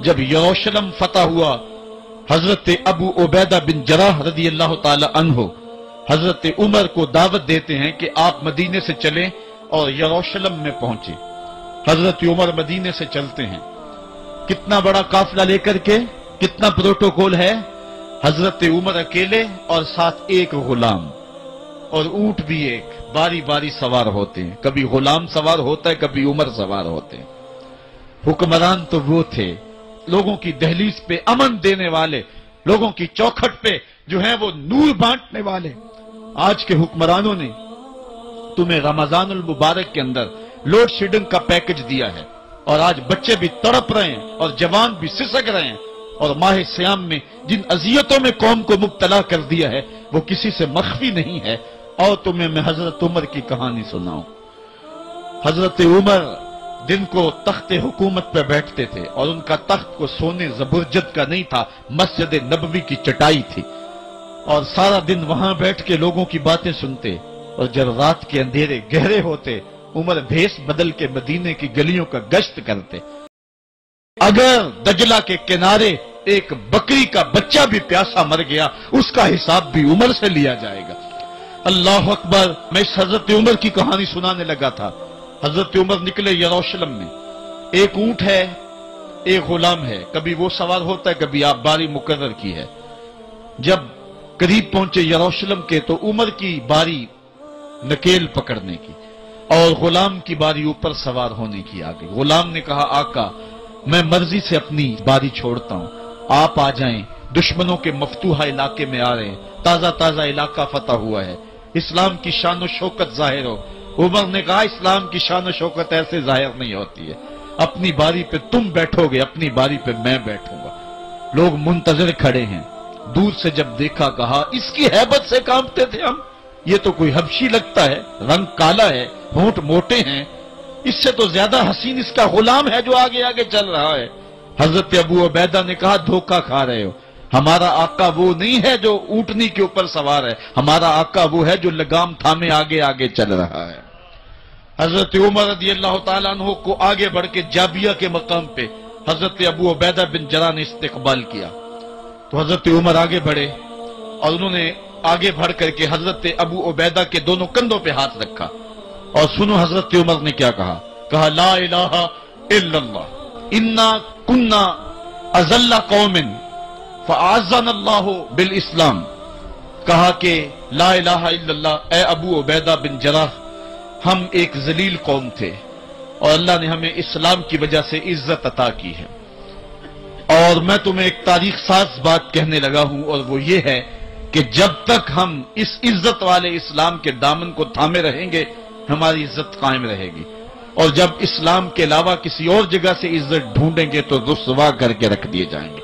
جب یروشلم فتح ہوا، حضرت ابو عبیدہ بن جراح رضی اللہ تعالی عنہ حضرت عمر کو دعوت دیتے ہیں کہ آپ مدینے سے چلیں اور یروشلم میں پہنچیں۔ حضرت عمر مدینے سے چلتے ہیں، کتنا بڑا قافلہ لے کر کے، کتنا پروٹوکول ہے۔ حضرت عمر اکیلے اور ساتھ ایک غلام اور اونٹ بھی ایک، باری باری سوار ہوتے ہیں، کبھی غلام سوار ہوتا ہے، کبھی عمر سوار ہوتے ہیں۔ حکمران تو وہ تھے لوگوں کی دہلیز پہ امن دینے والے، لوگوں کی چوکھٹ پہ جو ہیں وہ نور بانٹنے والے۔ آج کے حکمرانوں نے تمہیں رمضان المبارک کے اندر لوڈ شیڈنگ کا پیکج دیا ہے، اور آج بچے بھی تڑپ رہے ہیں اور جوان بھی سسک رہے ہیں، اور ماہ سیام میں جن اذیتوں میں قوم کو مبتلا کر دیا ہے وہ کسی سے مخفی نہیں ہے۔ اور تمہیں میں حضرت عمر کی کہانی سناؤں۔ حضرت عمر دن کو تخت حکومت پہ بیٹھتے تھے، اور ان کا تخت کو سونے زبرجد کا نہیں تھا، مسجد نبوی کی چٹائی تھی، اور سارا دن وہاں بیٹھ کے لوگوں کی باتیں سنتے، اور جب رات کے اندھیرے گہرے ہوتے عمر بھیس بدل کے مدینے کی گلیوں کا گشت کرتے۔ اگر دجلہ کے کنارے ایک بکری کا بچہ بھی پیاسا مر گیا، اس کا حساب بھی عمر سے لیا جائے گا۔ اللہ اکبر۔ میں اس حضرت عمر کی کہانی سنانے لگا تھا۔ حضرت عمر نکلے یروشلم میں، ایک اونٹ ہے، ایک غلام ہے، کبھی وہ سوار ہوتا ہے، کبھی آپ باری مقرر کی ہے۔ جب قریب پہنچے یروشلم کے تو عمر کی باری نکیل پکڑنے کی اور غلام کی باری اوپر سوار ہونے کی آ گئی۔ غلام نے کہا آقا میں مرضی سے اپنی باری چھوڑتا ہوں، آپ آ جائیں، دشمنوں کے مفتوحہ علاقے میں آ رہے ہیں، تازہ تازہ علاقہ فتح ہوا ہے، اسلام کی شان و شوکت ظاہر ہو۔ عمر نے کہا اسلام کی شان و شوکت ایسے ظاہر نہیں ہوتی ہے، اپنی باری پہ تم بیٹھو گے، اپنی باری پہ میں بیٹھوں گا۔ لوگ منتظر کھڑے ہیں، دور سے جب دیکھا کہا اس کی ہیبت سے کانپتے تھے ہم، یہ تو کوئی حبشی لگتا ہے، رنگ کالا ہے، ہونٹ موٹے ہیں، اس سے تو زیادہ حسین اس کا غلام ہے جو آگے آگے چل رہا ہے۔ حضرت ابو عبیدہ نے کہا دھوکہ کھا رہے ہو، ہمارا آقا وہ نہیں ہے جو اونٹنی کے اوپر سوار ہے، ہمارا آقا وہ ہے جو لگام تھامے آگے آگے چل رہا ہے۔ حضرت عمر رضی اللہ تعالیٰ عنہ کو آگے بڑھ کے جابیہ کے مقام پہ حضرت ابو عبیدہ بن جراح نے استقبال کیا، تو حضرت عمر آگے بڑھے اور انہوں نے آگے بڑھ کر کے حضرت ابو عبیدہ کے دونوں کندھوں پہ ہاتھ رکھا، اور سنو حضرت عمر نے کیا کہا لا الہ الا اللہ انا کنا اذل قوم فاعزنا اللہ بالاسلام۔ کہا کہ لا الہ الا اللہ، اے ابو عبیدہ بن جراح ہم ایک ذلیل قوم تھے اور اللہ نے ہمیں اسلام کی وجہ سے عزت عطا کی ہے، اور میں تمہیں ایک تاریخ ساز بات کہنے لگا ہوں، اور وہ یہ ہے کہ جب تک ہم اس عزت والے اسلام کے دامن کو تھامے رہیں گے ہماری عزت قائم رہے گی، اور جب اسلام کے علاوہ کسی اور جگہ سے عزت ڈھونڈیں گے تو رسوا کر کے رکھ دیے جائیں گے۔